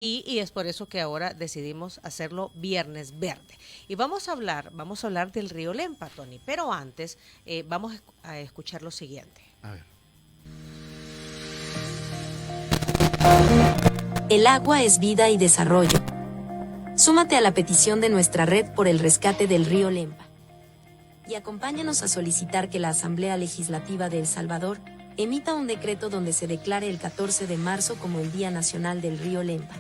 Y es por eso que ahora decidimos hacerlo Viernes Verde. Y vamos a hablar del río Lempa, Tony. Pero antes vamos a escuchar lo siguiente. A ver. El agua es vida y desarrollo. Súmate a la petición de nuestra red por el rescate del río Lempa. Y acompáñanos a solicitar que la Asamblea Legislativa de El Salvador emita un decreto donde se declare el 14 de marzo como el Día Nacional del Río Lempa.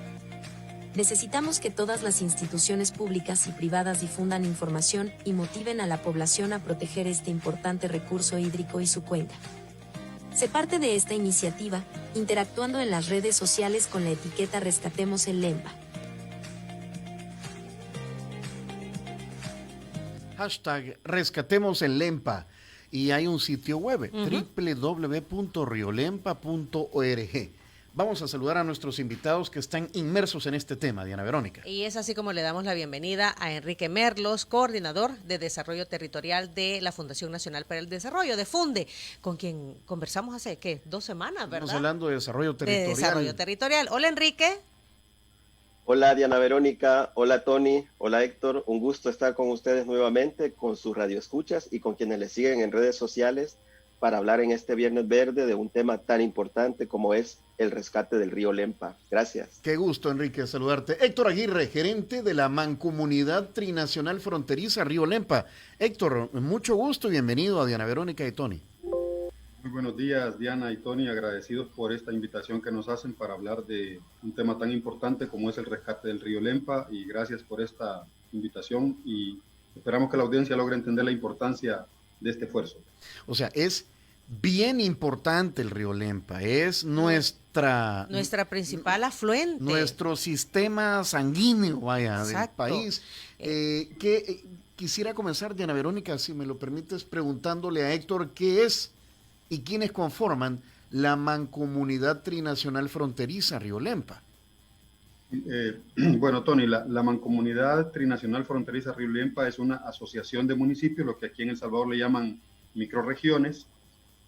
Necesitamos que todas las instituciones públicas y privadas difundan información y motiven a la población a proteger este importante recurso hídrico y su cuenca. Sé parte de esta iniciativa, interactuando en las redes sociales con la etiqueta Rescatemos el Lempa. Hashtag Rescatemos el Lempa. Y hay un sitio web, www.riolempa.org. Vamos a saludar a nuestros invitados que están inmersos en este tema, Diana Verónica. Y es así como le damos la bienvenida a Enrique Merlos, coordinador de Desarrollo Territorial de la Fundación Nacional para el Desarrollo, de FUNDE, con quien conversamos hace, ¿qué? 2 semanas, ¿verdad? Estamos hablando de desarrollo territorial. De desarrollo territorial. Hola, Enrique. Hola Diana Verónica, hola Tony, hola Héctor, un gusto estar con ustedes nuevamente, con sus radioescuchas y con quienes les siguen en redes sociales para hablar en este Viernes Verde de un tema tan importante como es el rescate del río Lempa. Gracias. Qué gusto, Enrique, saludarte. Héctor Aguirre, gerente de la Mancomunidad Trinacional Fronteriza Río Lempa. Héctor, mucho gusto y bienvenido a Diana Verónica y Tony. Muy buenos días, Diana y Tony, agradecidos por esta invitación que nos hacen para hablar de un tema tan importante como es el rescate del río Lempa, y gracias por esta invitación y esperamos que la audiencia logre entender la importancia de este esfuerzo. O sea, es bien importante el río Lempa, es nuestra principal afluente. Nuestro sistema sanguíneo, vaya, Exacto. Del país. Quisiera comenzar, Diana Verónica, si me lo permites, preguntándole a Héctor qué es y quiénes conforman la Mancomunidad Trinacional Fronteriza Río Lempa. Bueno, Tony, la Mancomunidad Trinacional Fronteriza Río Lempa es una asociación de municipios, lo que aquí en El Salvador le llaman microrregiones,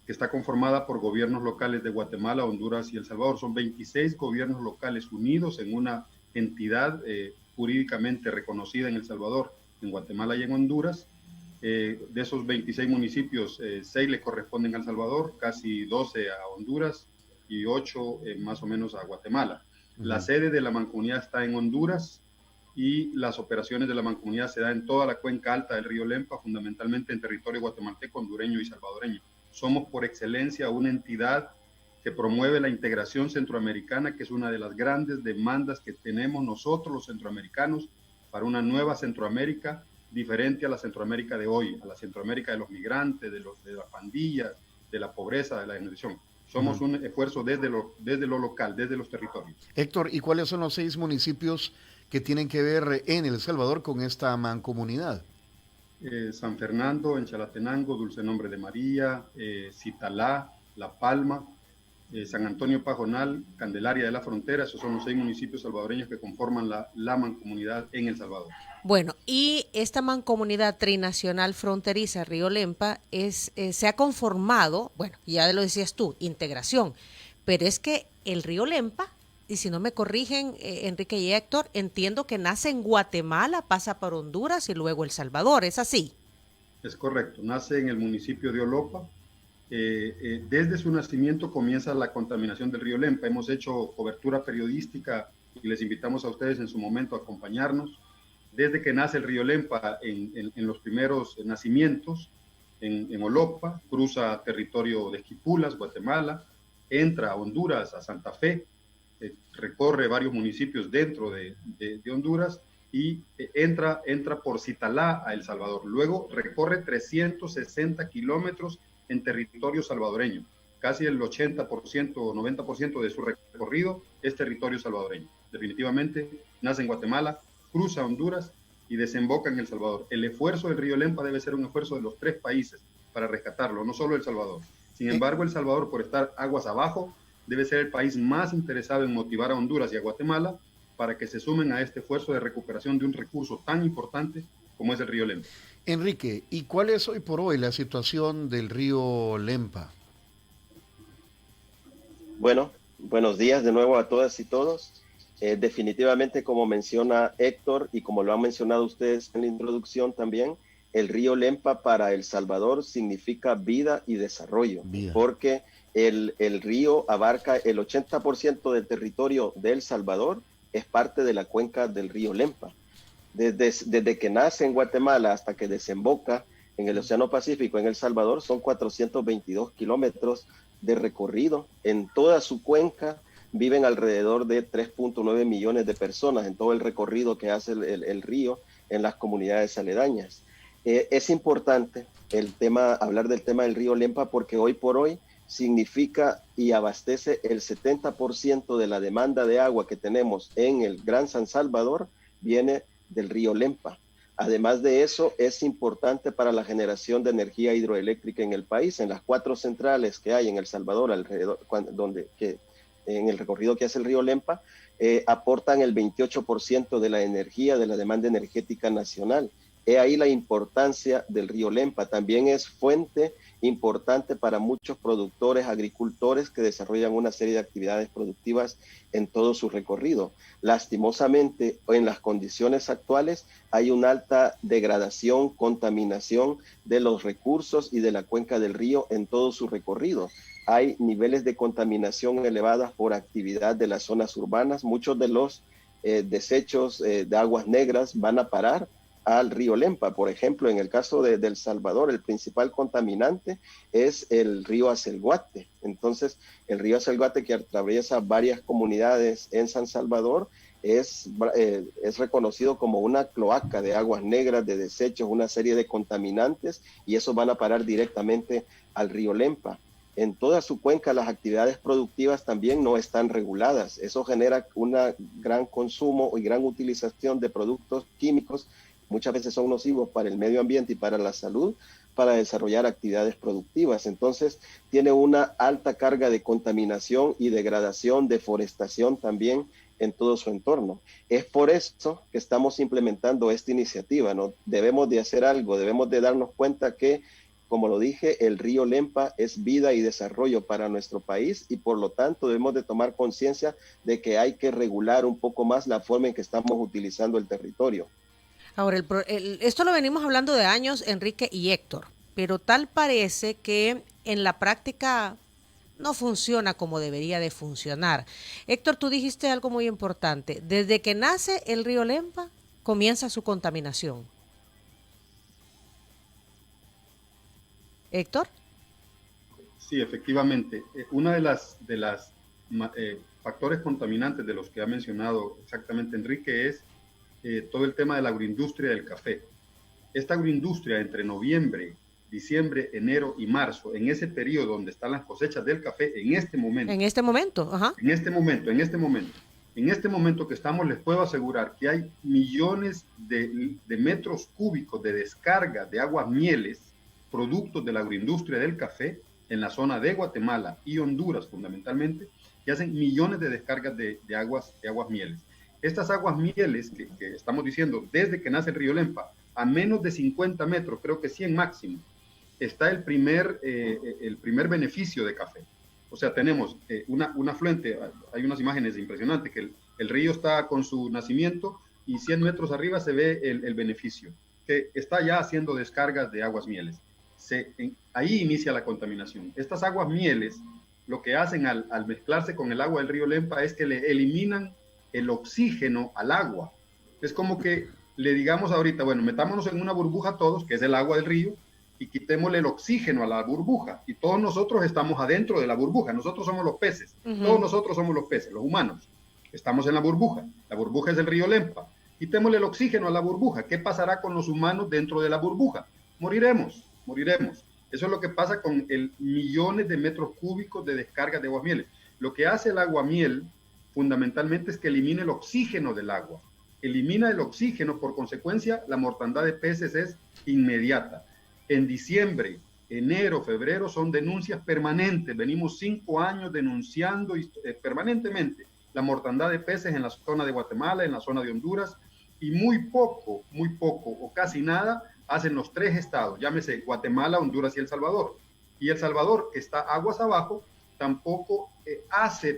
que está conformada por gobiernos locales de Guatemala, Honduras y El Salvador. Son 26 gobiernos locales unidos en una entidad jurídicamente reconocida en El Salvador, en Guatemala y en Honduras. De esos 26 municipios, 6 le corresponden a El Salvador, casi 12 a Honduras y 8 más o menos a Guatemala. La sede de la mancomunidad está en Honduras y las operaciones de la mancomunidad se dan en toda la cuenca alta del río Lempa, fundamentalmente en territorio guatemalteco, hondureño y salvadoreño. Somos por excelencia una entidad que promueve la integración centroamericana, que es una de las grandes demandas que tenemos nosotros los centroamericanos para una nueva Centroamérica diferente a la Centroamérica de hoy, a la Centroamérica de los migrantes, de las pandillas, de la pobreza, de la desnutrición. Somos un esfuerzo desde lo local, desde los territorios. Héctor, ¿y cuáles son los 6 municipios que tienen que ver en El Salvador con esta mancomunidad? San Fernando, en Chalatenango, Dulce Nombre de María, Citalá, La Palma, San Antonio Pajonal, Candelaria de la Frontera. Esos son los 6 municipios salvadoreños que conforman la mancomunidad en El Salvador. Bueno, y esta mancomunidad trinacional fronteriza Río Lempa se ha conformado, bueno, ya lo decías tú, integración, pero es que el Río Lempa, y si no me corrigen, Enrique y Héctor, entiendo que nace en Guatemala, pasa por Honduras y luego El Salvador, ¿es así? Es correcto, nace en el municipio de Olopa. Desde su nacimiento comienza la contaminación del río Lempa. Hemos hecho cobertura periodística y les invitamos a ustedes en su momento a acompañarnos. Desde que nace el río Lempa en los primeros nacimientos, en Olopa, cruza territorio de Esquipulas, Guatemala, entra a Honduras, a Santa Fe, recorre varios municipios dentro de Honduras y entra por Citalá a El Salvador. Luego recorre 360 kilómetros en territorio salvadoreño. Casi el 80% o 90% de su recorrido es territorio salvadoreño. Definitivamente nace en Guatemala, cruza Honduras y desemboca en El Salvador. El esfuerzo del río Lempa debe ser un esfuerzo de los 3 países para rescatarlo, no solo El Salvador. Sin embargo, El Salvador, por estar aguas abajo, debe ser el país más interesado en motivar a Honduras y a Guatemala para que se sumen a este esfuerzo de recuperación de un recurso tan importante como es el río Lempa. Enrique, ¿y cuál es hoy por hoy la situación del río Lempa? Bueno, buenos días de nuevo a todas y todos. Definitivamente, como menciona Héctor y como lo han mencionado ustedes en la introducción también, el río Lempa para El Salvador significa vida y desarrollo, porque el río abarca el 80% del territorio de El Salvador, es parte de la cuenca del río Lempa. Desde que nace en Guatemala hasta que desemboca en el Océano Pacífico en El Salvador, son 422 kilómetros de recorrido. En toda su cuenca viven alrededor de 3.9 millones de personas en todo el recorrido que hace el río en las comunidades aledañas. Es importante hablar del tema del río Lempa porque hoy por hoy significa y abastece el 70% de la demanda de agua que tenemos en el Gran San Salvador, viene del río Lempa. Además de eso, es importante para la generación de energía hidroeléctrica en el país. En las 4 centrales que hay en El Salvador, alrededor, en el recorrido que hace el río Lempa, aportan el 28% de la energía, de la demanda energética nacional. He ahí la importancia del río Lempa. También es fuente importante para muchos productores, agricultores que desarrollan una serie de actividades productivas en todo su recorrido. Lastimosamente, en las condiciones actuales, hay una alta degradación, contaminación de los recursos y de la cuenca del río en todo su recorrido. Hay niveles de contaminación elevadas por actividad de las zonas urbanas. Muchos de los desechos de aguas negras van a parar al río Lempa. Por ejemplo, en el caso de El Salvador, el principal contaminante es el río Acelguate. Entonces, el río Acelguate, que atraviesa varias comunidades en San Salvador, es reconocido como una cloaca de aguas negras, de desechos, una serie de contaminantes, y esos van a parar directamente al río Lempa. En toda su cuenca las actividades productivas también no están reguladas. Eso genera un gran consumo y gran utilización de productos químicos. Muchas veces son nocivos para el medio ambiente y para la salud, para desarrollar actividades productivas. Entonces, tiene una alta carga de contaminación y degradación, deforestación también en todo su entorno. Es por eso que estamos implementando esta iniciativa, ¿no? Debemos de hacer algo, debemos de darnos cuenta que, como lo dije, el río Lempa es vida y desarrollo para nuestro país y por lo tanto debemos de tomar conciencia de que hay que regular un poco más la forma en que estamos utilizando el territorio. Ahora, esto lo venimos hablando de años, Enrique y Héctor, pero tal parece que en la práctica no funciona como debería de funcionar. Héctor, tú dijiste algo muy importante. Desde que nace el río Lempa, comienza su contaminación. ¿Héctor? Sí, efectivamente. Una de las factores contaminantes de los que ha mencionado exactamente Enrique es todo el tema de la agroindustria del café. Esta agroindustria entre noviembre, diciembre, enero y marzo, en ese periodo donde están las cosechas del café, en este momento. En este momento, ajá. En este momento que estamos, les puedo asegurar que hay millones de metros cúbicos de descarga de aguas mieles, productos de la agroindustria del café, en la zona de Guatemala y Honduras fundamentalmente, que hacen millones de descargas de aguas mieles. Estas aguas mieles que estamos diciendo, desde que nace el río Lempa, a menos de 50 metros, creo que 100 máximo, está el primer beneficio de café. O sea, tenemos un afluente, hay unas imágenes impresionantes, que el río está con su nacimiento y 100 metros arriba se ve el beneficio, que está ya haciendo descargas de aguas mieles. Ahí inicia la contaminación. Estas aguas mieles, lo que hacen al mezclarse con el agua del río Lempa es que le eliminan el oxígeno al agua. Es como que le digamos ahorita, bueno, metámonos en una burbuja todos, que es el agua del río, y quitémosle el oxígeno a la burbuja. Y todos nosotros estamos adentro de la burbuja. Nosotros somos los peces. Todos nosotros somos los peces, los humanos. Estamos en la burbuja. La burbuja es el río Lempa. Quitémosle el oxígeno a la burbuja. ¿Qué pasará con los humanos dentro de la burbuja? Moriremos. Eso es lo que pasa con millones de metros cúbicos de descarga de aguas mieles. Lo que hace el aguamiel fundamentalmente es que elimina el oxígeno del agua. Elimina el oxígeno, por consecuencia, la mortandad de peces es inmediata. En diciembre, enero, febrero son denuncias permanentes. Venimos 5 años denunciando permanentemente la mortandad de peces en la zona de Guatemala, en la zona de Honduras, y muy poco o casi nada hacen los 3 estados, llámese Guatemala, Honduras y El Salvador. Y El Salvador, que está aguas abajo, tampoco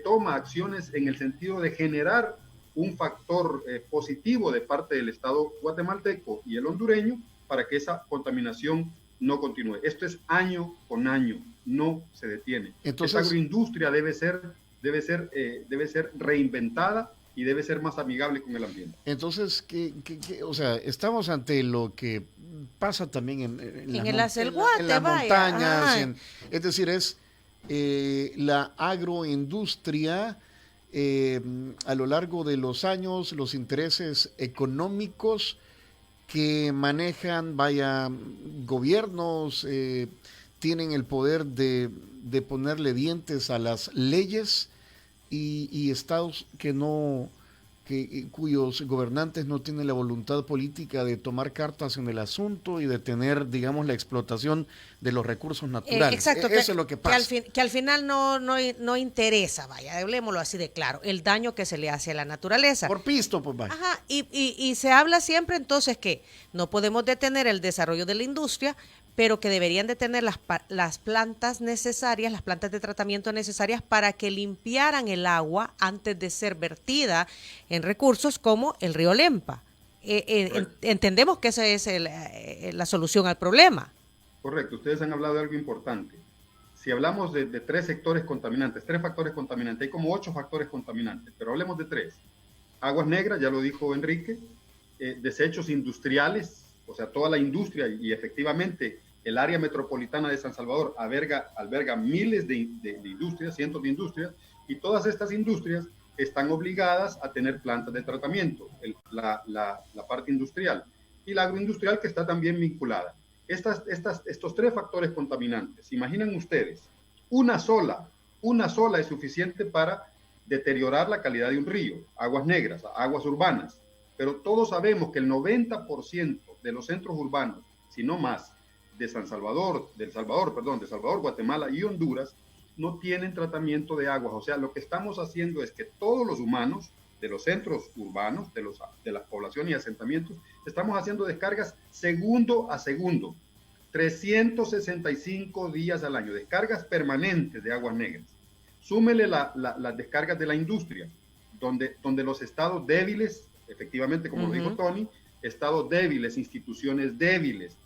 toma acciones en el sentido de generar un factor positivo de parte del Estado guatemalteco y el hondureño para que esa contaminación no continúe. Esto es año con año, no se detiene. Entonces, esta agroindustria debe ser reinventada y debe ser más amigable con el ambiente. Entonces, o sea, estamos ante lo que pasa también en las montañas, es decir, es la agroindustria a lo largo de los años, los intereses económicos que manejan, gobiernos, tienen el poder de ponerle dientes a las leyes y estados cuyos gobernantes no tienen la voluntad política de tomar cartas en el asunto y de tener, digamos, la explotación de los recursos naturales. Exacto, eso es lo que pasa. Que al final no interesa, vaya, hablemoslo así de claro, el daño que se le hace a la naturaleza. Por pisto, pues vaya. Ajá, y se habla siempre entonces que no podemos detener el desarrollo de la industria, pero que deberían de tener las plantas necesarias, las plantas de tratamiento necesarias para que limpiaran el agua antes de ser vertida en recursos como el río Lempa. Entendemos que esa es la solución al problema. Correcto, ustedes han hablado de algo importante. Si hablamos de 3 sectores contaminantes, 3 factores contaminantes, hay como 8 factores contaminantes, pero hablemos de 3. Aguas negras, ya lo dijo Enrique, desechos industriales, o sea, toda la industria, y efectivamente el área metropolitana de San Salvador alberga miles de industrias, cientos de industrias, y todas estas industrias están obligadas a tener plantas de tratamiento, la parte industrial, y la agroindustrial que está también vinculada. Estos 3 factores contaminantes, imaginan ustedes, una sola es suficiente para deteriorar la calidad de un río, aguas negras, aguas urbanas, pero todos sabemos que el 90% de los centros urbanos, si no más, de Salvador, Guatemala y Honduras, no tienen tratamiento de aguas. O sea, lo que estamos haciendo es que todos los humanos de los centros urbanos, de las poblaciones y asentamientos, estamos haciendo descargas segundo a segundo, 365 días al año, descargas permanentes de aguas negras. Súmele las descargas de la industria, donde los estados débiles, efectivamente, como lo dijo Tony, estados débiles, instituciones débiles,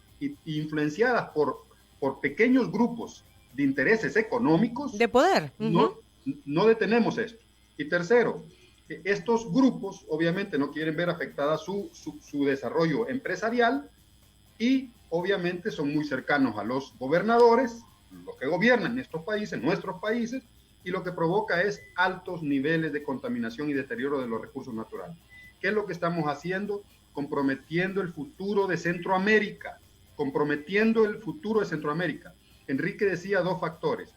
influenciadas por pequeños grupos de intereses económicos, de poder, no detenemos esto. Y tercero, estos grupos obviamente no quieren ver afectada su desarrollo empresarial y obviamente son muy cercanos a los gobernadores, los que gobiernan estos países, nuestros países, y lo que provoca es altos niveles de contaminación y deterioro de los recursos naturales. ¿Qué es lo que estamos haciendo? Comprometiendo el futuro de Centroamérica. Enrique decía 2 factores,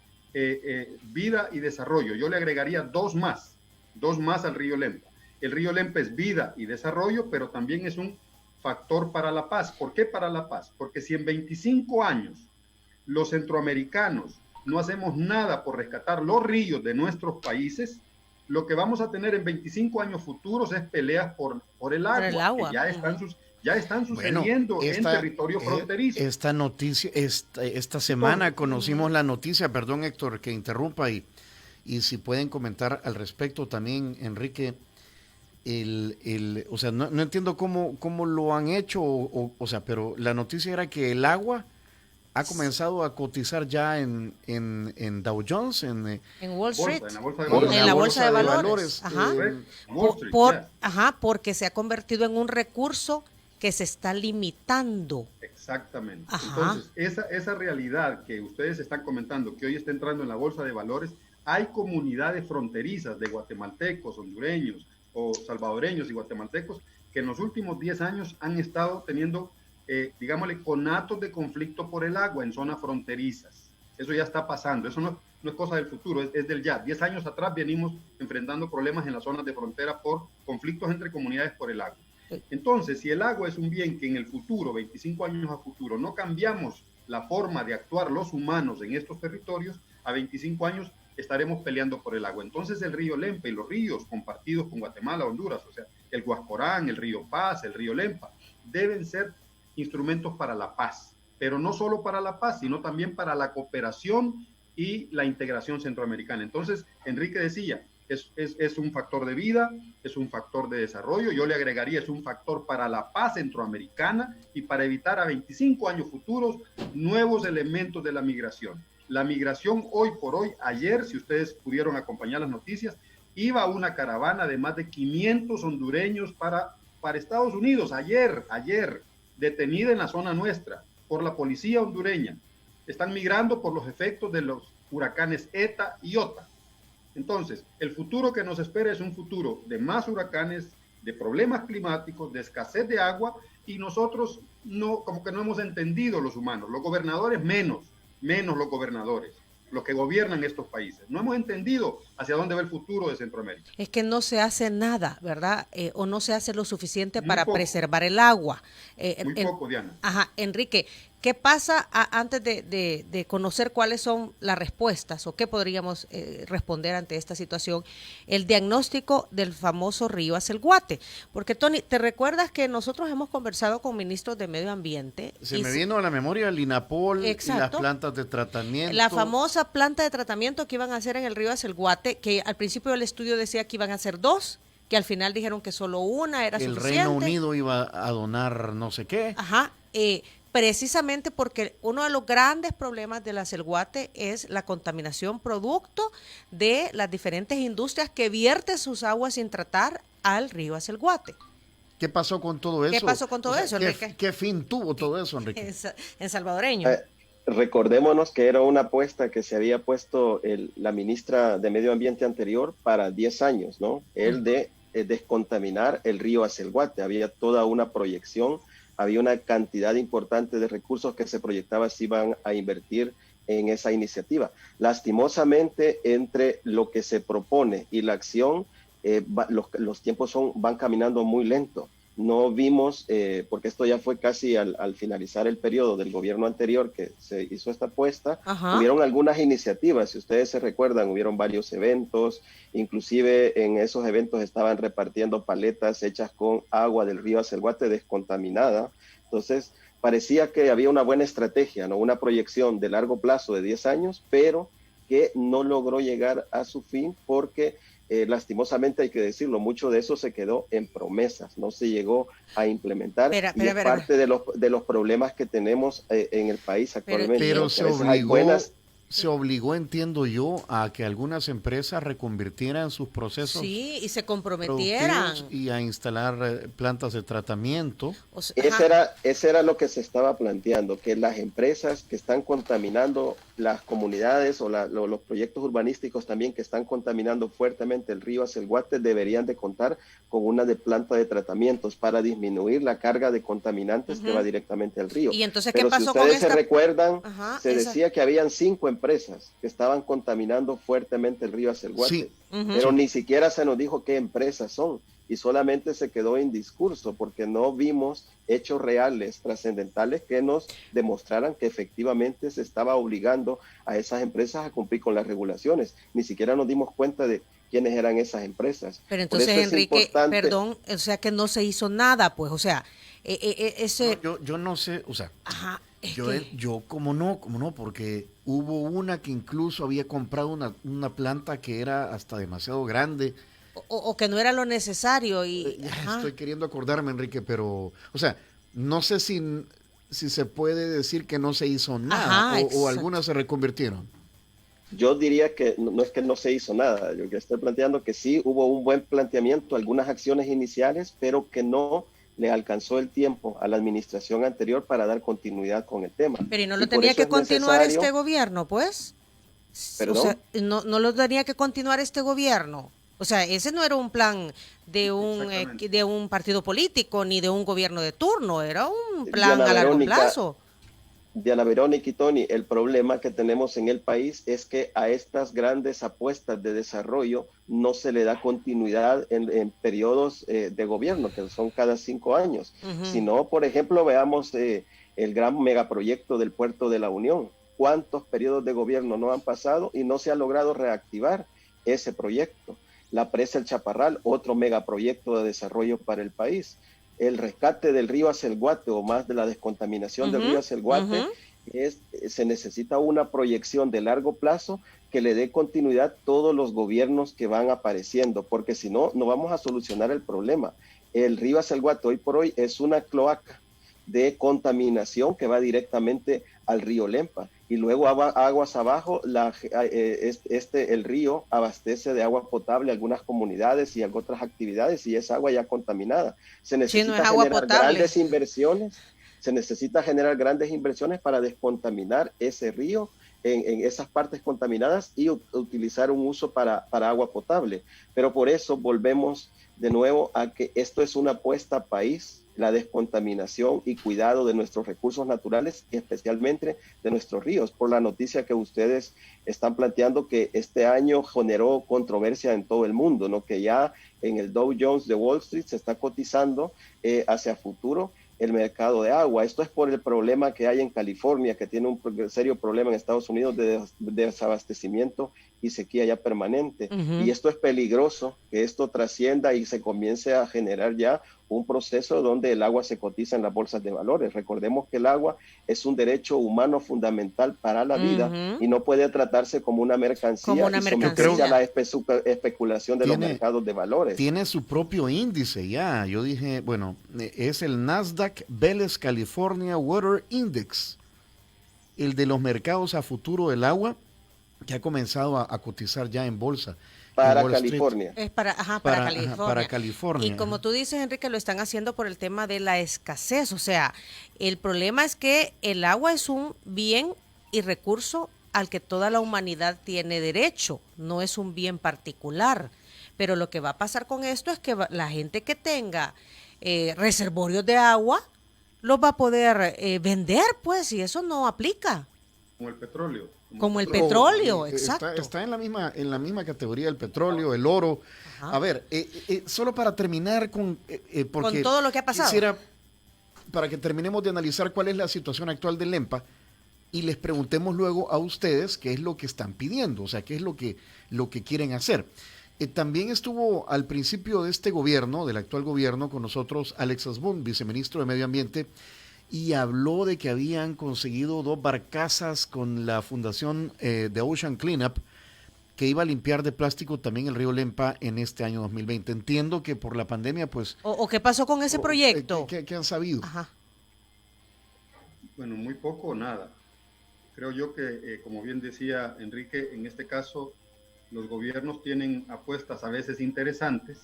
vida y desarrollo. Yo le agregaría 2 más al río Lempa. El río Lempa es vida y desarrollo, pero también es un factor para la paz. ¿Por qué para la paz? Porque si en 25 años los centroamericanos no hacemos nada por rescatar los ríos de nuestros países, lo que vamos a tener en 25 años futuros es peleas por el agua, que ya están sucediendo en territorio fronterizo. Esta noticia, esta semana conocimos la noticia, perdón Héctor que interrumpa, y si pueden comentar al respecto también, Enrique, o sea, no entiendo cómo lo han hecho, o sea, pero la noticia era que el agua ha comenzado a cotizar ya en Dow Jones, en Wall Street, en la bolsa de valores. Ajá. Porque se ha convertido en un recurso que se está limitando. Exactamente. Ajá. Entonces, esa realidad que ustedes están comentando, que hoy está entrando en la bolsa de valores, hay comunidades fronterizas de guatemaltecos, hondureños o salvadoreños y guatemaltecos que en los últimos 10 años han estado teniendo, digámosle, conatos de conflicto por el agua en zonas fronterizas. Eso ya está pasando, eso no es cosa del futuro, es del ya. 10 años atrás venimos enfrentando problemas en las zonas de frontera por conflictos entre comunidades por el agua. Entonces, si el agua es un bien que en el futuro, 25 años a futuro, no cambiamos la forma de actuar los humanos en estos territorios, a 25 años estaremos peleando por el agua. Entonces el río Lempa y los ríos compartidos con Guatemala, Honduras, o sea, el Guascorán, el río Paz, el río Lempa, deben ser instrumentos para la paz, pero no solo para la paz, sino también para la cooperación y la integración centroamericana. Entonces, Enrique decía, Es un factor de vida, es un factor de desarrollo, yo le agregaría, es un factor para la paz centroamericana y para evitar a 25 años futuros nuevos elementos de la migración. La migración hoy por hoy, ayer, si ustedes pudieron acompañar las noticias, iba una caravana de más de 500 hondureños para Estados Unidos, ayer, detenida en la zona nuestra por la policía hondureña. Están migrando por los efectos de los huracanes ETA y OTA. Entonces, el futuro que nos espera es un futuro de más huracanes, de problemas climáticos, de escasez de agua, y nosotros como que no hemos entendido los humanos, los gobernadores menos los gobernadores, los que gobiernan estos países. No hemos entendido hacia dónde va el futuro de Centroamérica. Es que no se hace nada, ¿verdad? O no se hace lo suficiente Muy para poco. Preservar el agua. Muy poco, Diana. Ajá, Enrique, ¿qué pasa antes de conocer cuáles son las respuestas o qué podríamos responder ante esta situación? El diagnóstico del famoso río Acelguate. Porque, Tony, ¿te recuerdas que nosotros hemos conversado con ministros de Medio Ambiente? Se me vino a la memoria el INAPOL. Exacto. Y las plantas de tratamiento. La famosa planta de tratamiento que iban a hacer en el río Acelguate, que al principio del estudio decía que iban a hacer 2, que al final dijeron que solo una era el suficiente. Reino Unido iba a donar no sé qué. Ajá, precisamente porque uno de los grandes problemas del Acelguate es la contaminación producto de las diferentes industrias que vierten sus aguas sin tratar al río Acelguate. ¿Qué pasó con todo eso? ¿Qué pasó con todo eso, Enrique? ¿Qué fin tuvo todo eso, Enrique? En salvadoreño. Recordémonos que era una apuesta que se había puesto la ministra de Medio Ambiente anterior para 10 años, ¿no? El de descontaminar el río Acelguate. Había toda una proyección, había una cantidad importante de recursos que se proyectaba si iban a invertir en esa iniciativa. Lastimosamente, entre lo que se propone y la acción, los tiempos van caminando muy lento. No vimos, porque esto ya fue casi al finalizar el periodo del gobierno anterior que se hizo esta apuesta. Ajá. Hubieron algunas iniciativas, si ustedes se recuerdan, hubieron varios eventos, inclusive en esos eventos estaban repartiendo paletas hechas con agua del río Acelguate descontaminada. Entonces, parecía que había una buena estrategia, ¿no? Una proyección de largo plazo de 10 años, pero que no logró llegar a su fin porque lastimosamente hay que decirlo, mucho de eso se quedó en promesas, no se llegó a implementar, y es parte de los problemas que tenemos en el país actualmente. Pero se obligó, entiendo yo, a que algunas empresas reconvirtieran sus procesos. Sí, y se comprometieran. Y a instalar plantas de tratamiento. Ese era lo que se estaba planteando, que las empresas que están contaminando las comunidades o los proyectos urbanísticos también que están contaminando fuertemente el río Acelguate deberían de contar con una de planta de tratamientos para disminuir la carga de contaminantes que va directamente al río. ¿Y entonces pero qué pasó si ustedes con esta? Se recuerdan, se decía que habían 5 empresas que estaban contaminando fuertemente el río Acelguate, sí. Pero ni siquiera se nos dijo qué empresas son y solamente se quedó en discurso porque no vimos hechos reales, trascendentales que nos demostraran que efectivamente se estaba obligando a esas empresas a cumplir con las regulaciones. Ni siquiera nos dimos cuenta de quiénes eran esas empresas. Pero entonces, Enrique, perdón, o sea que no se hizo nada, pues, o sea, ese... No, yo no sé, o sea... Ajá. Yo como no, porque hubo una que incluso había comprado una planta que era hasta demasiado grande. O que no era lo necesario. Estoy queriendo acordarme, Enrique, pero, o sea, no sé si se puede decir que no se hizo nada. Ajá, o algunas se reconvirtieron. Yo diría que no es que no se hizo nada. Yo estoy planteando que sí hubo un buen planteamiento, algunas acciones iniciales, pero que no le alcanzó el tiempo a la administración anterior para dar continuidad con el tema. Pero ¿y no lo tenía que continuar este gobierno, pues? ¿Perdón? O sea, no lo tenía que continuar este gobierno. O sea, ese no era un plan de un partido político ni de un gobierno de turno, era un plan a largo plazo. Diana Verónica y Tony, el problema que tenemos en el país es que a estas grandes apuestas de desarrollo no se le da continuidad en periodos de gobierno, que son cada 5 años. Sino, por ejemplo, veamos el gran megaproyecto del Puerto de la Unión. ¿Cuántos periodos de gobierno no han pasado y no se ha logrado reactivar ese proyecto? La presa El Chaparral, otro megaproyecto de desarrollo para el país. El rescate del río Acelguate o más de la descontaminación del río Acelguate se necesita una proyección de largo plazo que le dé continuidad a todos los gobiernos que van apareciendo, porque si no, no vamos a solucionar el problema. El río Acelguate hoy por hoy es una cloaca de contaminación que va directamente al río Lempa, y luego aguas abajo, el río abastece de agua potable a algunas comunidades y a otras actividades, y es agua ya contaminada. Se necesita generar grandes inversiones. Se necesita generar grandes inversiones para descontaminar ese río en esas partes contaminadas y utilizar un uso para agua potable. Pero por eso volvemos de nuevo a que esto es una apuesta a país, la descontaminación y cuidado de nuestros recursos naturales y especialmente de nuestros ríos, por la noticia que ustedes están planteando que este año generó controversia en todo el mundo, ¿no? Que ya en el Dow Jones de Wall Street se está cotizando hacia futuro el mercado de agua. Esto es por el problema que hay en California, que tiene un serio problema en Estados Unidos de desabastecimiento y sequía ya permanente. Y esto es peligroso, que esto trascienda y se comience a generar ya un proceso donde el agua se cotiza en las bolsas de valores. Recordemos que el agua es un derecho humano fundamental para la vida y no puede tratarse como una mercancía, y someterse a la especulación de los mercados de valores. Tiene su propio índice ya. Yo dije, bueno, es el Nasdaq Veles California Water Index, el de los mercados a futuro del agua, que ha comenzado a cotizar ya en bolsa. Para California. Es para California. Para California. Y como tú dices, Enrique, lo están haciendo por el tema de la escasez. O sea, el problema es que el agua es un bien y recurso al que toda la humanidad tiene derecho. No es un bien particular. Pero lo que va a pasar con esto es que la gente que tenga reservorios de agua los va a poder vender, pues, y eso no aplica. Como el petróleo. Como el petróleo, exacto. Está en la misma categoría el petróleo, el oro. Ajá. A ver, solo para terminar con todo lo que ha pasado. Quisiera, para que terminemos de analizar cuál es la situación actual del Lempa y les preguntemos luego a ustedes qué es lo que están pidiendo, o sea, qué es lo que quieren hacer. También estuvo al principio de este gobierno, del actual gobierno, con nosotros Alex Asbun, viceministro de Medio Ambiente, y habló de que habían conseguido 2 barcazas con la fundación de Ocean Cleanup, que iba a limpiar de plástico también el río Lempa en este año 2020. Entiendo que por la pandemia, pues... ¿O qué pasó con ese proyecto? ¿Qué han sabido? Ajá. Bueno, muy poco o nada. Creo yo que, como bien decía Enrique, en este caso los gobiernos tienen apuestas a veces interesantes.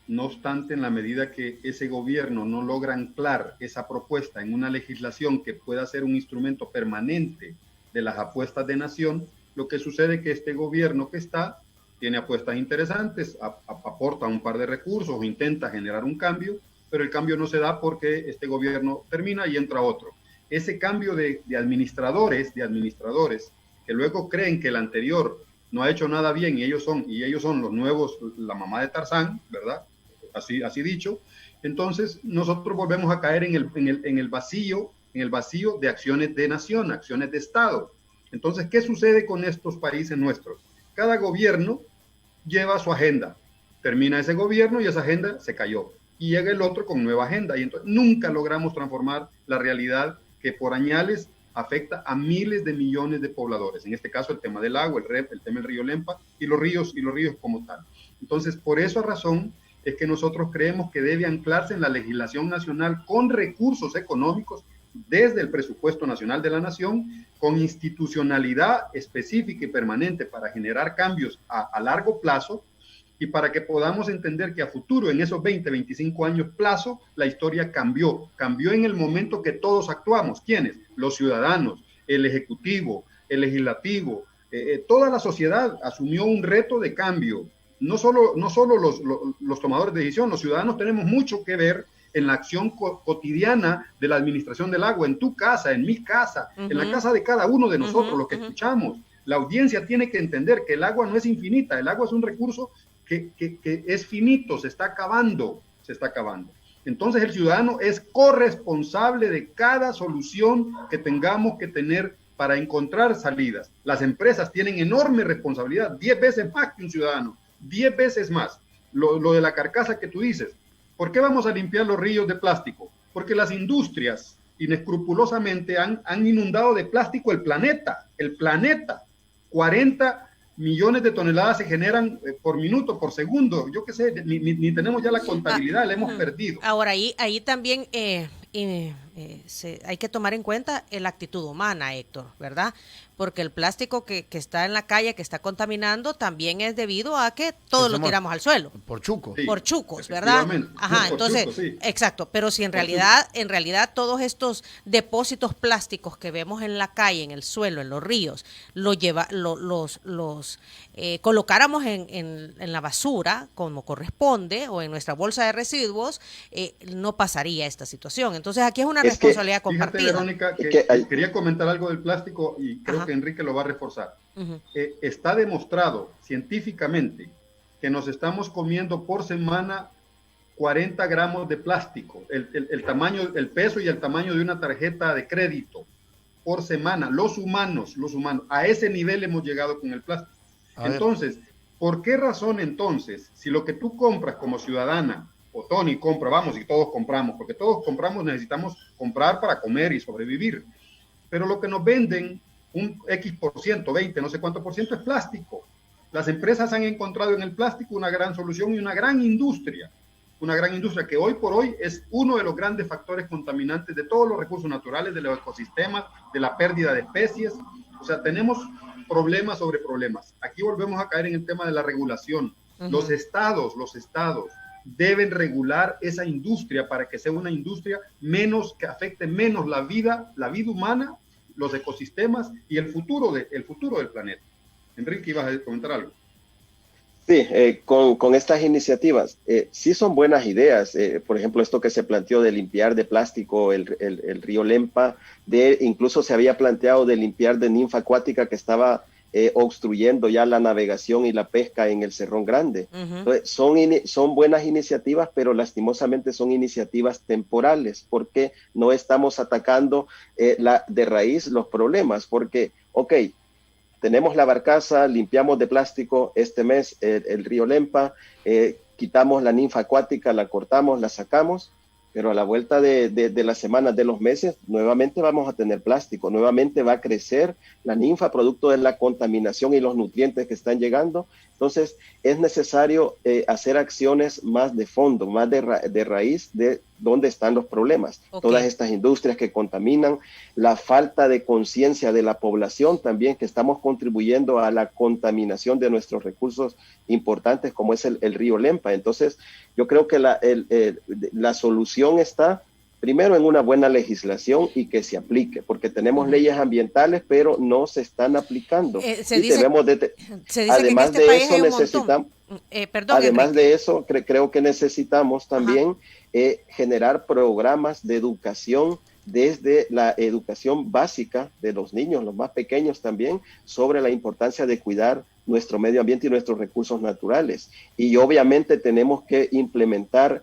No obstante, en la medida que ese gobierno no logra anclar esa propuesta en una legislación que pueda ser un instrumento permanente de las apuestas de nación, lo que sucede es que este gobierno que está tiene apuestas interesantes, aporta un par de recursos, intenta generar un cambio, pero el cambio no se da porque este gobierno termina y entra otro. Ese cambio de administradores, que luego creen que el anterior no ha hecho nada bien y ellos son los nuevos, la mamá de Tarzán, ¿verdad? Así dicho. Entonces nosotros volvemos a caer en el vacío de acciones de nación, acciones de Estado. Entonces, ¿qué sucede con estos países nuestros? Cada gobierno lleva su agenda, termina ese gobierno y esa agenda se cayó, y llega el otro con nueva agenda, y entonces nunca logramos transformar la realidad que por añales afecta a miles de millones de pobladores. En este caso, el tema del agua, el tema del río Lempa y los ríos como tal. Entonces, por esa razón es que nosotros creemos que debe anclarse en la legislación nacional con recursos económicos desde el presupuesto nacional de la nación, con institucionalidad específica y permanente para generar cambios a largo plazo y para que podamos entender que a futuro, en esos 20, 25 años plazo, la historia cambió en el momento que todos actuamos. ¿Quiénes? Los ciudadanos, el ejecutivo, el legislativo, toda la sociedad asumió un reto de cambio. No solo los tomadores de decisión, los ciudadanos tenemos mucho que ver en la acción cotidiana de la administración del agua, en tu casa, en mi casa, en la casa de cada uno de nosotros, lo que escuchamos. La audiencia tiene que entender que el agua no es infinita, el agua es un recurso que es finito, se está acabando. Entonces el ciudadano es corresponsable de cada solución que tengamos que tener para encontrar salidas. Las empresas tienen enorme responsabilidad, 10 veces más que un ciudadano, 10 veces más. Lo de la carcasa que tú dices, ¿por qué vamos a limpiar los ríos de plástico? Porque las industrias inescrupulosamente han inundado de plástico el planeta. 40 millones de toneladas se generan por minuto, por segundo, yo qué sé, ni tenemos ya la contabilidad, la hemos perdido. Ahora, ahí también hay que tomar en cuenta la actitud humana, Héctor, ¿verdad? Porque el plástico que está en la calle, que está contaminando, también es debido a que todo lo tiramos al suelo. Por chucos. Sí, por chucos, ¿verdad? Ajá, entonces, chucos, sí. Exacto, pero si en realidad todos estos depósitos plásticos que vemos en la calle, en el suelo, en los ríos, los colocáramos en la basura, como corresponde, o en nuestra bolsa de residuos, no pasaría esta situación. Entonces, aquí es una responsabilidad compartida. Fíjate, Verónica, quería comentar algo del plástico y creo que Enrique lo va a reforzar. Está demostrado científicamente que nos estamos comiendo por semana 40 gramos de plástico, el tamaño, el peso y el tamaño de una tarjeta de crédito por semana. Los humanos, a ese nivel hemos llegado con el plástico. Entonces, ¿por qué razón entonces, si lo que tú compras como ciudadana, o Tony compra, vamos, y todos compramos, porque todos compramos, necesitamos comprar para comer y sobrevivir, pero lo que nos venden, un X%, 20, no sé cuánto por ciento, es plástico. Las empresas han encontrado en el plástico una gran solución y una gran industria que hoy por hoy es uno de los grandes factores contaminantes de todos los recursos naturales, de los ecosistemas, de la pérdida de especies. O sea, tenemos problemas sobre problemas. Aquí volvemos a caer en el tema de la regulación. Los estados deben regular esa industria para que sea una industria que afecte menos la vida humana, los ecosistemas y el futuro del planeta. Enrique, ibas a comentar algo. Sí, con estas iniciativas, sí son buenas ideas. Por ejemplo, esto que se planteó de limpiar de plástico el río Lempa, incluso se había planteado de limpiar de ninfa acuática que estaba obstruyendo ya la navegación y la pesca en el Cerrón Grande. Entonces, son buenas iniciativas, pero lastimosamente son iniciativas temporales, porque no estamos atacando de raíz los problemas, porque, tenemos la barcaza, limpiamos de plástico este mes el río Lempa, quitamos la ninfa acuática, la cortamos, la sacamos, pero a la vuelta de las semanas, de los meses, nuevamente vamos a tener plástico, nuevamente va a crecer la ninfa producto de la contaminación y los nutrientes que están llegando. Entonces, es necesario hacer acciones más de fondo, más de raíz de dónde están los problemas. Todas estas industrias que contaminan, la falta de conciencia de la población también, que estamos contribuyendo a la contaminación de nuestros recursos importantes como es el río Lempa. Entonces, yo creo que la solución está primero en una buena legislación y que se aplique, porque tenemos leyes ambientales, pero no se están aplicando. Además de eso necesitamos, creo que necesitamos también generar programas de educación desde la educación básica de los niños, los más pequeños también, sobre la importancia de cuidar nuestro medio ambiente y nuestros recursos naturales. Y obviamente tenemos que implementar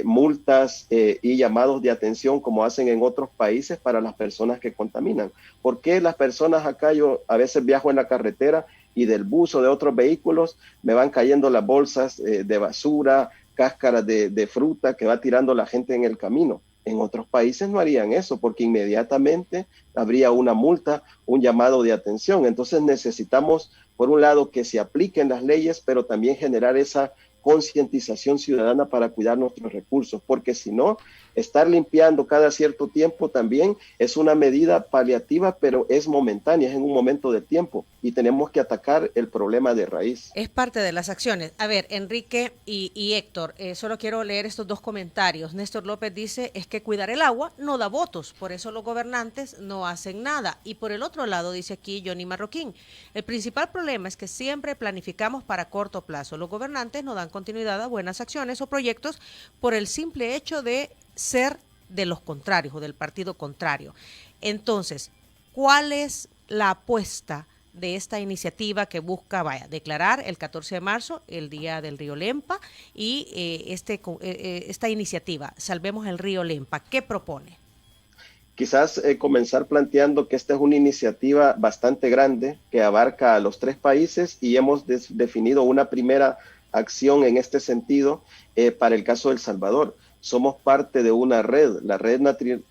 multas y llamados de atención como hacen en otros países para las personas que contaminan. ¿Por qué las personas acá? Yo a veces viajo en la carretera y del bus o de otros vehículos me van cayendo las bolsas de basura, cáscaras de fruta que va tirando la gente en el camino. En otros países no harían eso porque inmediatamente habría una multa, un llamado de atención. Entonces necesitamos, por un lado, que se apliquen las leyes, pero también generar esa concientización ciudadana para cuidar nuestros recursos, porque si no, estar limpiando cada cierto tiempo también es una medida paliativa, pero es momentánea, es en un momento de tiempo y tenemos que atacar el problema de raíz. Es parte de las acciones. A ver, Enrique y Héctor, solo quiero leer estos dos comentarios. Néstor López dice, es que cuidar el agua no da votos, por eso los gobernantes no hacen nada. Y por el otro lado, dice aquí Johnny Marroquín, el principal problema es que siempre planificamos para corto plazo. Los gobernantes no dan continuidad a buenas acciones o proyectos por el simple hecho de ser de los contrarios o del partido contrario. Entonces, ¿cuál es la apuesta de esta iniciativa que busca, declarar el 14 de marzo, el Día del Río Lempa, y esta iniciativa, Salvemos el Río Lempa? ¿Qué propone? Quizás comenzar planteando que esta es una iniciativa bastante grande que abarca a los 3 países y hemos definido una primera acción en este sentido para el caso de El Salvador. somos parte de una red, la red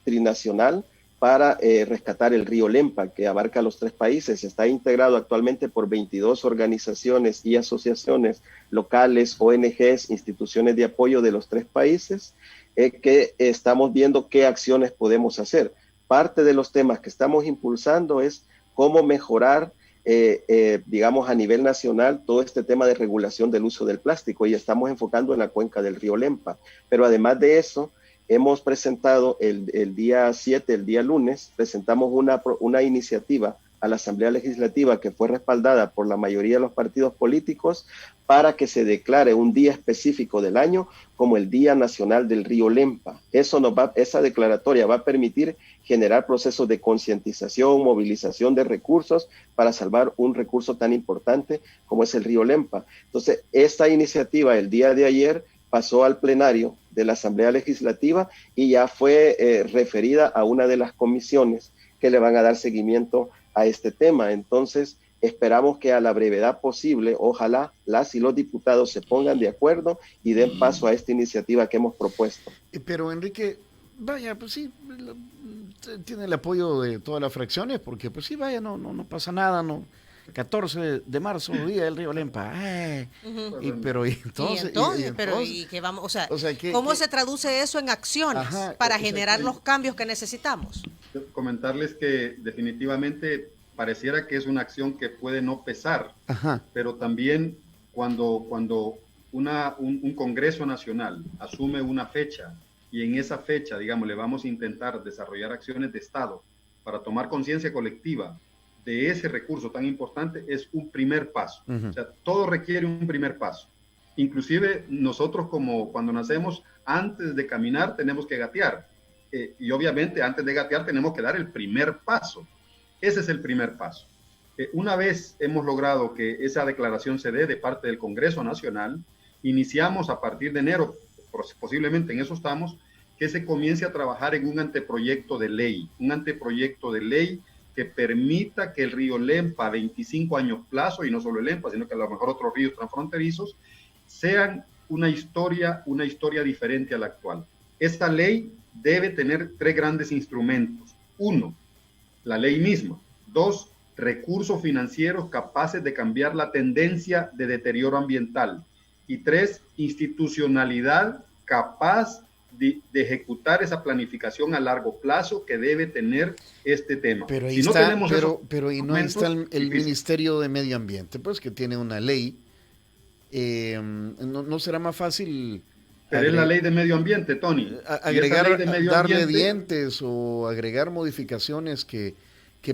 trinacional para rescatar el río Lempa, que abarca los 3 países. Está integrado actualmente por 22 organizaciones y asociaciones locales, ONGs, instituciones de apoyo de los 3 países, que estamos viendo qué acciones podemos hacer. Parte de los temas que estamos impulsando es cómo mejorar, digamos, a nivel nacional, todo este tema de regulación del uso del plástico, y estamos enfocando en la cuenca del río Lempa. Pero además de eso, hemos presentado el día 7, el día lunes, presentamos una iniciativa a la Asamblea Legislativa que fue respaldada por la mayoría de los partidos políticos para que se declare un día específico del año como el Día Nacional del Río Lempa. Esa declaratoria va a permitir generar procesos de concientización, movilización de recursos para salvar un recurso tan importante como es el río Lempa. Entonces, esta iniciativa el día de ayer pasó al plenario de la Asamblea Legislativa y ya fue referida a una de las comisiones que le van a dar seguimiento a este tema. Entonces, esperamos que a la brevedad posible, ojalá las y los diputados se pongan de acuerdo y den paso a esta iniciativa que hemos propuesto. Pero Enrique, vaya, pues sí, tiene el apoyo de todas las fracciones, porque pues sí, vaya, no pasa nada, no. 14 de marzo, Día del Río Lempa. Pero entonces, ¿qué vamos? O sea, ¿cómo se traduce eso en acciones para generar los cambios que necesitamos? Comentarles que definitivamente pareciera que es una acción que puede no pesar, pero también cuando un Congreso Nacional asume una fecha y en esa fecha, digamos, le vamos a intentar desarrollar acciones de Estado para tomar conciencia colectiva de ese recurso tan importante, es un primer paso. O sea, todo requiere un primer paso. Inclusive nosotros, como cuando nacemos, antes de caminar tenemos que gatear. Y obviamente antes de gatear tenemos que dar el primer paso. Ese es el primer paso. Una vez hemos logrado que esa declaración se dé de parte del Congreso Nacional, iniciamos a partir de enero, posiblemente en eso estamos, que se comience a trabajar en un anteproyecto de ley que permita que el río Lempa, 25 años plazo, y no solo el Lempa, sino que a lo mejor otros ríos transfronterizos, sean una historia diferente a la actual. Esta ley debe tener 3 grandes instrumentos. 1, la ley misma. 2, recursos financieros capaces de cambiar la tendencia de deterioro ambiental. Y 3, institucionalidad capaz de ejecutar esa planificación a largo plazo que debe tener este tema. Pero ahí está, pero y no está el Ministerio de Medio Ambiente, pues, que tiene una ley. ¿No será más fácil? Pero es la ley de medio ambiente, Tony. Darle dientes o agregar modificaciones que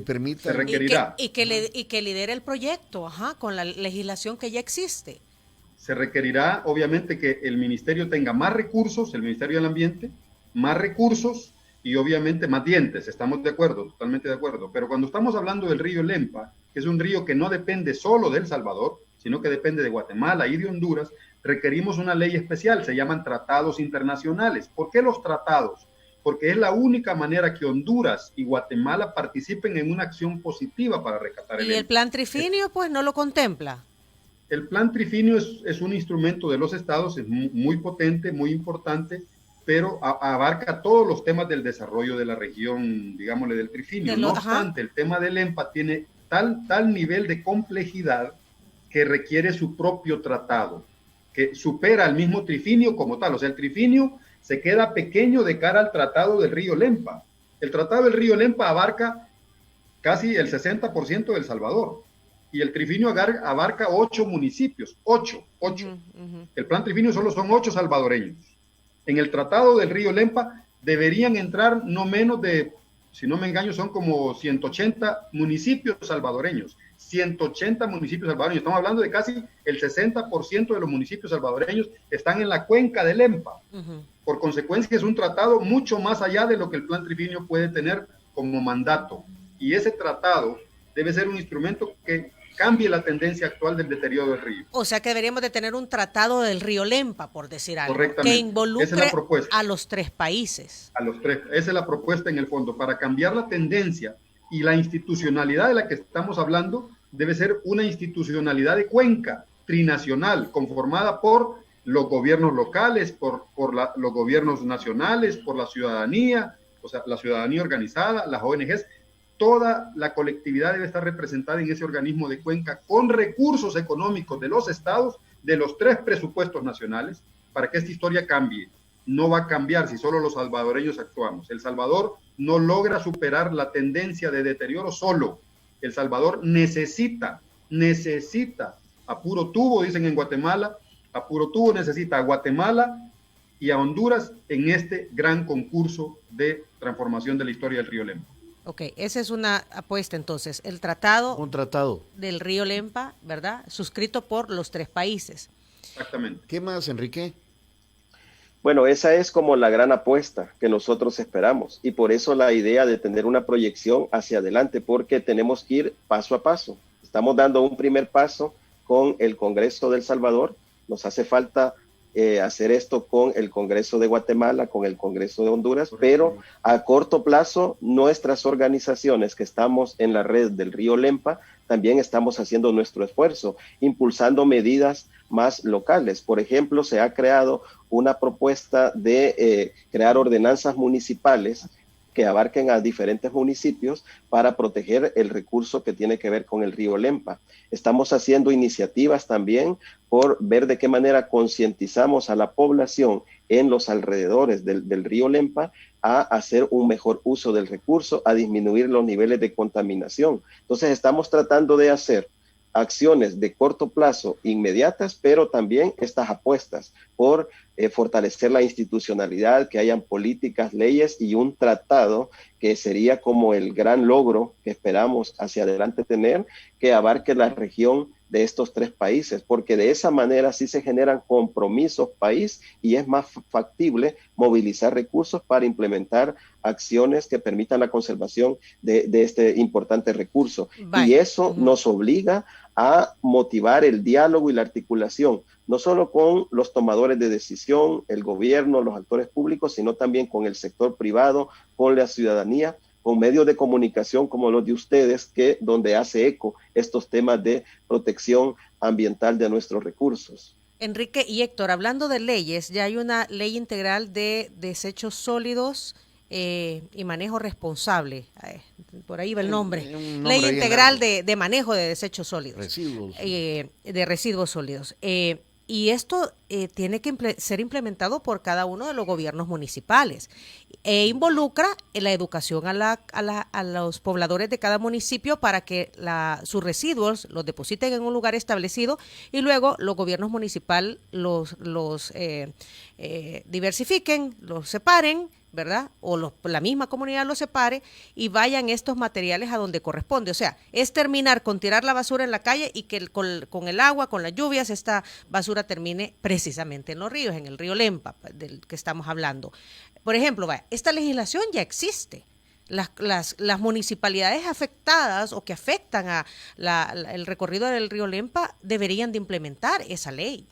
permitan. Se requerirá. Y que lidere el proyecto, con la legislación que ya existe. Se requerirá, obviamente, que el ministerio tenga más recursos, el Ministerio del Ambiente, más recursos y obviamente más dientes. Estamos de acuerdo, totalmente de acuerdo. Pero cuando estamos hablando del río Lempa, que es un río que no depende solo de El Salvador, sino que depende de Guatemala y de Honduras, requerimos una ley especial, se llaman tratados internacionales. ¿Por qué los tratados? Porque es la única manera que Honduras y Guatemala participen en una acción positiva para rescatar el Lempa. ¿Y el plan Trifinio, pues, no lo contempla? El plan Trifinio es un instrumento de los estados, es muy potente, muy importante, pero abarca todos los temas del desarrollo de la región, digámosle, del Trifinio. No obstante, el tema del Lempa tiene tal nivel de complejidad que requiere su propio tratado, que supera al mismo Trifinio como tal. O sea, el Trifinio se queda pequeño de cara al tratado del río Lempa. El tratado del río Lempa abarca casi el 60% de El Salvador. Y el Trifinio abarca 8 municipios, 8. El plan Trifinio solo son 8 salvadoreños. En el tratado del río Lempa deberían entrar no menos de, si no me engaño, son como 180 municipios salvadoreños. 180 municipios salvadoreños. Estamos hablando de casi el 60% de los municipios salvadoreños están en la cuenca del Lempa. Por consecuencia, es un tratado mucho más allá de lo que el plan Trifinio puede tener como mandato. Y ese tratado debe ser un instrumento que cambie la tendencia actual del deterioro del río. O sea que deberíamos de tener un tratado del río Lempa, por decir algo, correctamente, que involucre a los 3 países. A los 3, esa es la propuesta en el fondo, para cambiar la tendencia y la institucionalidad de la que estamos hablando debe ser una institucionalidad de cuenca trinacional, conformada por los gobiernos locales, por los gobiernos nacionales, por la ciudadanía, o sea, la ciudadanía organizada, las ONGs. Toda la colectividad debe estar representada en ese organismo de Cuenca con recursos económicos de los estados, de los 3 presupuestos nacionales, para que esta historia cambie. No va a cambiar si solo los salvadoreños actuamos. El Salvador no logra superar la tendencia de deterioro solo. El Salvador necesita, a puro tubo, dicen en Guatemala, a puro tubo necesita a Guatemala y a Honduras en este gran concurso de transformación de la historia del río Lempa. Ok, esa es una apuesta entonces, el tratado, Un tratado. del río Lempa, ¿verdad? Suscrito por los 3 países. Exactamente. ¿Qué más, Enrique? Bueno, esa es como la gran apuesta que nosotros esperamos y por eso la idea de tener una proyección hacia adelante, porque tenemos que ir paso a paso. Estamos dando un primer paso con el Congreso de El Salvador, nos hace falta hacer esto con el Congreso de Guatemala, con el Congreso de Honduras, pero a corto plazo nuestras organizaciones que estamos en la red del río Lempa también estamos haciendo nuestro esfuerzo, impulsando medidas más locales. Por ejemplo, se ha creado una propuesta de crear ordenanzas municipales que abarquen a diferentes municipios para proteger el recurso que tiene que ver con el río Lempa. Estamos haciendo iniciativas también por ver de qué manera concientizamos a la población en los alrededores del río Lempa a hacer un mejor uso del recurso, a disminuir los niveles de contaminación. Entonces estamos tratando de hacer acciones de corto plazo inmediatas, pero también estas apuestas por fortalecer la institucionalidad, que hayan políticas, leyes y un tratado que sería como el gran logro que esperamos hacia adelante tener, que abarque la región de estos 3 países, porque de esa manera sí se generan compromisos país y es más factible movilizar recursos para implementar acciones que permitan la conservación de este importante recurso. Y eso nos obliga a motivar el diálogo y la articulación, no solo con los tomadores de decisión, el gobierno, los actores públicos, sino también con el sector privado, con la ciudadanía, con medios de comunicación como los de ustedes, donde hace eco estos temas de protección ambiental de nuestros recursos. Enrique y Héctor, hablando de leyes, ya hay una ley integral de desechos sólidos y manejo responsable. Por ahí va el nombre. Ley integral de manejo de desechos sólidos. Residuos. De residuos sólidos. Y esto tiene que ser implementado por cada uno de los gobiernos municipales e involucra en la educación a los pobladores de cada municipio para que sus residuos los depositen en un lugar establecido y luego los gobiernos municipales los diversifiquen, los separen, ¿verdad? O la misma comunidad los separe y vayan estos materiales a donde corresponde. O sea, es terminar con tirar la basura en la calle y que con el agua, con las lluvias, esta basura termine precisamente en los ríos, en el río Lempa, del que estamos hablando. Por ejemplo, esta legislación ya existe. Las municipalidades afectadas o que afectan el recorrido del río Lempa deberían de implementar esa ley.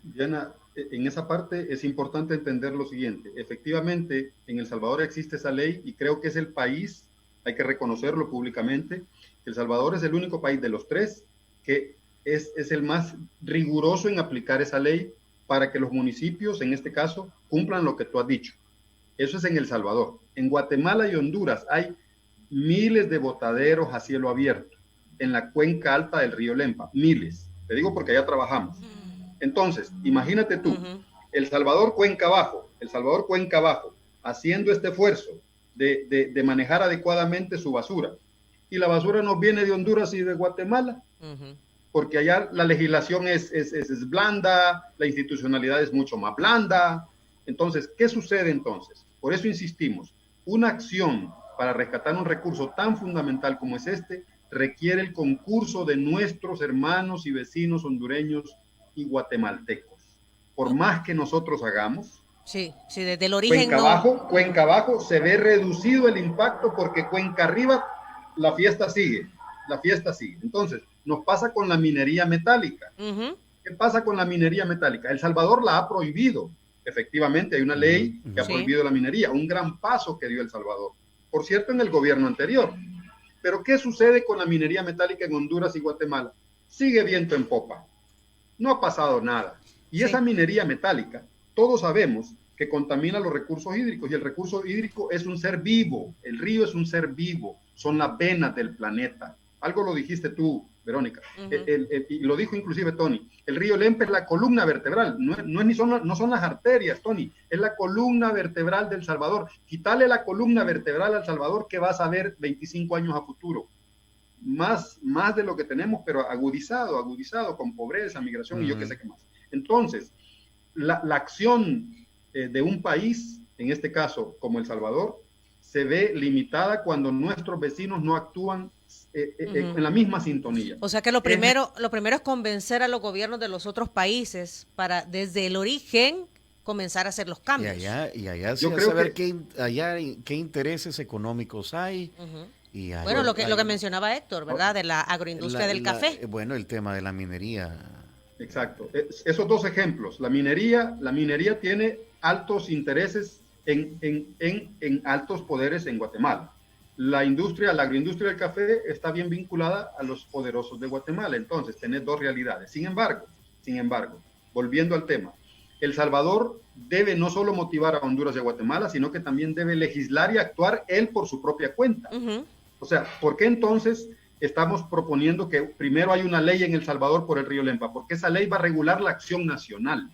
Diana, en esa parte es importante entender lo siguiente. Efectivamente, en El Salvador existe esa ley y creo que es el país, hay que reconocerlo públicamente, El Salvador es el único país de los 3 que es el más riguroso en aplicar esa ley para que los municipios, en este caso, cumplan lo que tú has dicho. Eso es en El Salvador. En Guatemala y Honduras hay miles de botaderos a cielo abierto en la cuenca alta del río Lempa, miles. Te digo porque allá trabajamos. Entonces, imagínate tú, El Salvador Cuenca Abajo, haciendo este esfuerzo de manejar adecuadamente su basura. Y la basura nos viene de Honduras y de Guatemala, porque allá la legislación es blanda, la institucionalidad es mucho más blanda. Entonces, ¿qué sucede entonces? Por eso insistimos, una acción para rescatar un recurso tan fundamental como es este, requiere el concurso de nuestros hermanos y vecinos hondureños y guatemaltecos. Por más que nosotros hagamos, sí, desde el origen Cuenca abajo se ve reducido el impacto porque Cuenca arriba la fiesta sigue. Entonces, nos pasa con la minería metálica. ¿Qué pasa con la minería metálica? El Salvador la ha prohibido. Efectivamente, hay una ley que ha prohibido la minería, un gran paso que dio El Salvador. Por cierto, en el gobierno anterior. Pero ¿qué sucede con la minería metálica en Honduras y Guatemala? Sigue viento en popa. no ha pasado nada. Y Sí. esa minería metálica, todos sabemos que contamina los recursos hídricos, y el recurso hídrico es un ser vivo, el río es un ser vivo, son las venas del planeta. Algo lo dijiste tú, Verónica, y lo dijo inclusive Tony, el río Lempa es la columna vertebral, no son las arterias, Tony, es la columna vertebral del Salvador. Quítale la columna vertebral al Salvador, que vas a ver 25 años a futuro. Más de lo que tenemos, pero agudizado, con pobreza, migración y yo qué sé qué más. Entonces, la acción de un país, en este caso como El Salvador, se ve limitada cuando nuestros vecinos no actúan en la misma sintonía. O sea que lo primero es convencer a los gobiernos de los otros países para desde el origen comenzar a hacer los cambios. Y allá Yo sí creo saber que qué intereses económicos hay. Y allá, Bueno, lo que mencionaba Héctor, ¿verdad? De la agroindustria del café. Bueno, el tema de la minería. Exacto. Esos dos ejemplos. La minería tiene altos intereses en altos poderes en Guatemala. La agroindustria del café está bien vinculada a los poderosos de Guatemala. Entonces, tenés dos realidades. Sin embargo, volviendo al tema, El Salvador debe no solo motivar a Honduras y a Guatemala, sino que también debe legislar y actuar él por su propia cuenta. O sea, ¿por qué entonces estamos proponiendo que primero hay una ley en El Salvador por el río Lempa? Porque esa ley va a regular la acción nacional.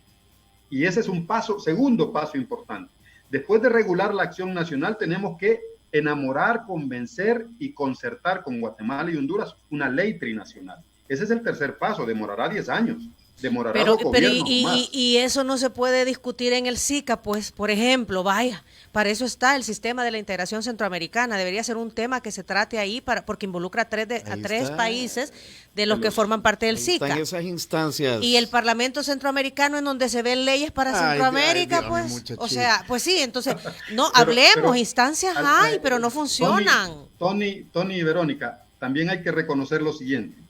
Y ese es un segundo paso importante. Después de regular la acción nacional, tenemos que enamorar, convencer y concertar con Guatemala y Honduras una ley trinacional. Ese es el tercer paso, demorará 10 años. Demorará los gobiernos más. Y eso no se puede discutir en el SICA, pues, por ejemplo, vaya, para eso está el sistema de la integración centroamericana. Debería ser un tema que se trate ahí porque involucra a tres países de los que forman parte del SICA. Están esas instancias. Y el Parlamento Centroamericano, en donde se ven leyes para Centroamérica, pues, o sea, pues sí, entonces, no, hablemos, instancias hay, pero no funcionan. Tony y Verónica, también hay que reconocer lo siguiente.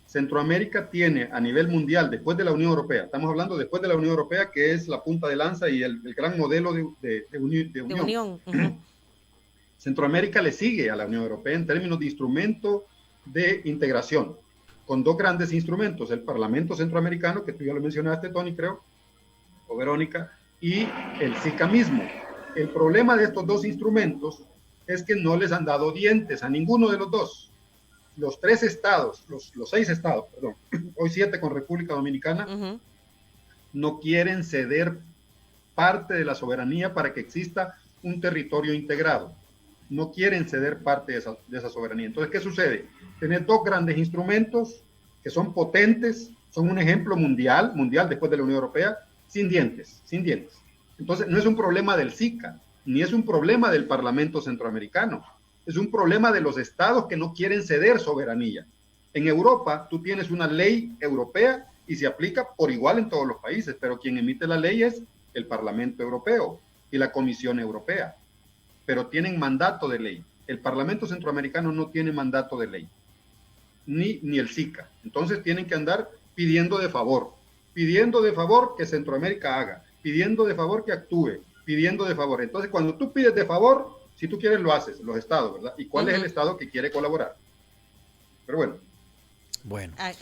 Centroamérica tiene a nivel mundial, después de la Unión Europea, estamos hablando después de la Unión Europea, que es la punta de lanza y el gran modelo de unión. Centroamérica le sigue a la Unión Europea en términos de instrumento de integración, con dos grandes instrumentos, el Parlamento Centroamericano, que tú ya lo mencionaste, Tony, creo, o Verónica, y el SICA mismo. El problema de estos dos instrumentos es que no les han dado dientes a ninguno de los dos. Los 6 estados, perdón, hoy 7 con República Dominicana, no quieren ceder parte de la soberanía para que exista un territorio integrado. No quieren ceder parte de esa soberanía. Entonces, ¿qué sucede? Tener dos grandes instrumentos que son potentes, son un ejemplo mundial después de la Unión Europea, sin dientes. Entonces, no es un problema del SICA, ni es un problema del Parlamento Centroamericano. Es un problema de los estados que no quieren ceder soberanía. En Europa, tú tienes una ley europea y se aplica por igual en todos los países, pero quien emite la ley es el Parlamento Europeo y la Comisión Europea, pero tienen mandato de ley. El Parlamento Centroamericano no tiene mandato de ley, ni el SICA. Entonces tienen que andar pidiendo de favor que Centroamérica haga, pidiendo de favor que actúe, pidiendo de favor. Entonces, cuando tú pides de favor, si tú quieres, lo haces, los estados, ¿verdad? ¿Y cuál es el estado que quiere colaborar? Pero bueno.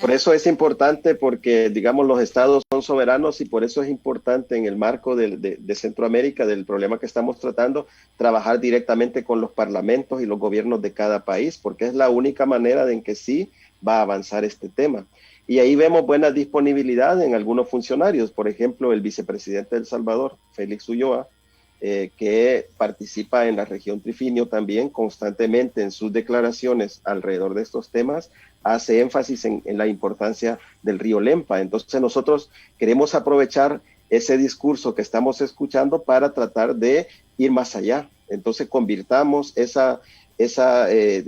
Por eso es importante, porque, digamos, los estados son soberanos y por eso es importante en el marco de Centroamérica, del problema que estamos tratando, trabajar directamente con los parlamentos y los gobiernos de cada país, porque es la única manera en que sí va a avanzar este tema. Y ahí vemos buena disponibilidad en algunos funcionarios, por ejemplo, el vicepresidente de El Salvador, Félix Ulloa, que participa en la región Trifinio también constantemente en sus declaraciones alrededor de estos temas, hace énfasis en la importancia del río Lempa. Entonces nosotros queremos aprovechar ese discurso que estamos escuchando para tratar de ir más allá. Entonces convirtamos esa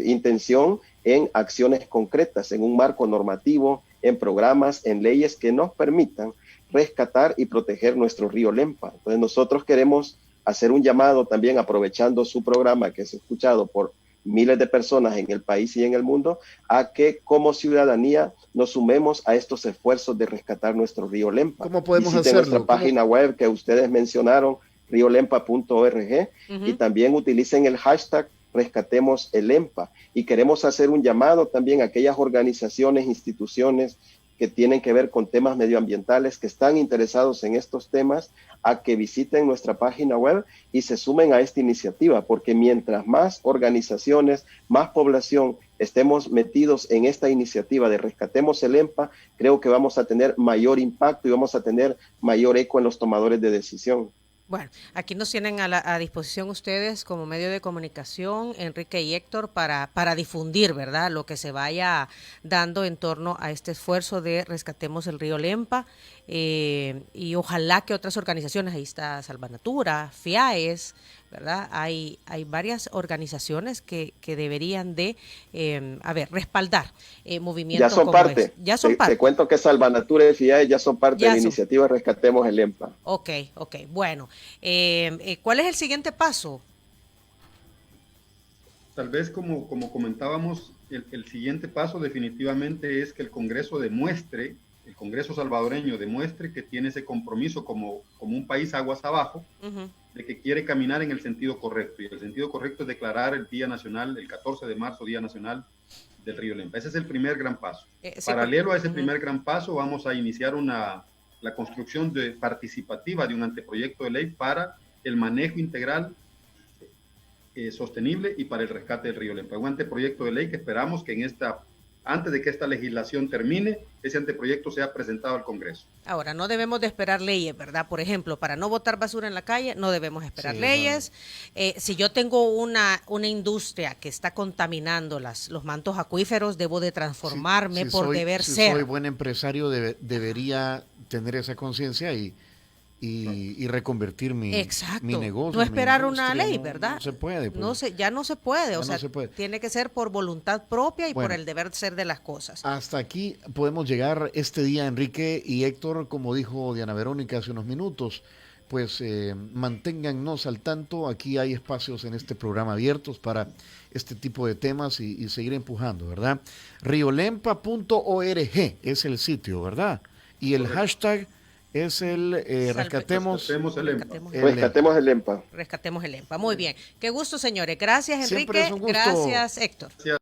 intención en acciones concretas, en un marco normativo, en programas, en leyes que nos permitan rescatar y proteger nuestro río Lempa. Entonces nosotros queremos hacer un llamado también, aprovechando su programa que es escuchado por miles de personas en el país y en el mundo, a que como ciudadanía nos sumemos a estos esfuerzos de rescatar nuestro río Lempa. ¿Cómo podemos hacerlo? Nuestra página web que ustedes mencionaron, riolempa.org, y también utilicen el hashtag Rescatemos el Lempa. Y queremos hacer un llamado también a aquellas organizaciones, instituciones que tienen que ver con temas medioambientales, que están interesados en estos temas, a que visiten nuestra página web y se sumen a esta iniciativa, porque mientras más organizaciones, más población estemos metidos en esta iniciativa de Rescatemos el EMPA, creo que vamos a tener mayor impacto y vamos a tener mayor eco en los tomadores de decisión. Bueno, aquí nos tienen a disposición ustedes como medio de comunicación, Enrique y Héctor, para difundir, ¿verdad?, lo que se vaya dando en torno a este esfuerzo de Rescatemos el Río Lempa, y ojalá que otras organizaciones, ahí está Salvanatura, FIAES, ¿verdad? Hay varias organizaciones que deberían de, respaldar movimientos ya son como parte. este. Ya son parte. Te cuento que Salvanatura y FIAES ya son parte de la iniciativa Rescatemos el EMPA. Ok. Bueno, ¿cuál es el siguiente paso? Tal vez como comentábamos, el siguiente paso definitivamente es que el Congreso demuestre, el Congreso salvadoreño demuestre que tiene ese compromiso como un país aguas abajo, de que quiere caminar en el sentido correcto. Y el sentido correcto es declarar el Día Nacional, el 14 de marzo, Día Nacional del Río Lempa. Ese es el primer gran paso. Paralelo a ese primer gran paso, vamos a iniciar la construcción participativa de un anteproyecto de ley para el manejo integral sostenible y para el rescate del río Lempa. Un anteproyecto de ley que esperamos que antes de que esta legislación termine, ese anteproyecto sea presentado al Congreso. Ahora, no debemos de esperar leyes, ¿verdad? Por ejemplo, para no botar basura en la calle, no debemos esperar leyes. Si yo tengo una industria que está contaminando los mantos acuíferos, debo de transformarme por deber ser. Si soy buen empresario, debería tener esa conciencia y reconvertir mi negocio. No esperar una ley, ¿verdad? No se puede. Pues. Ya no se puede. No se puede. Tiene que ser por voluntad propia y por el deber ser de las cosas. Hasta aquí podemos llegar este día, Enrique y Héctor, como dijo Diana Verónica hace unos minutos, pues manténganos al tanto. Aquí hay espacios en este programa abiertos para este tipo de temas y seguir empujando, ¿verdad? riolempa.org es el sitio, ¿verdad? Y el hashtag es el Rescatemos el EMPA. Rescatemos el EMPA. Muy bien. Qué gusto, señores. Gracias, Enrique. Siempre es un gusto. Gracias, Héctor. Gracias.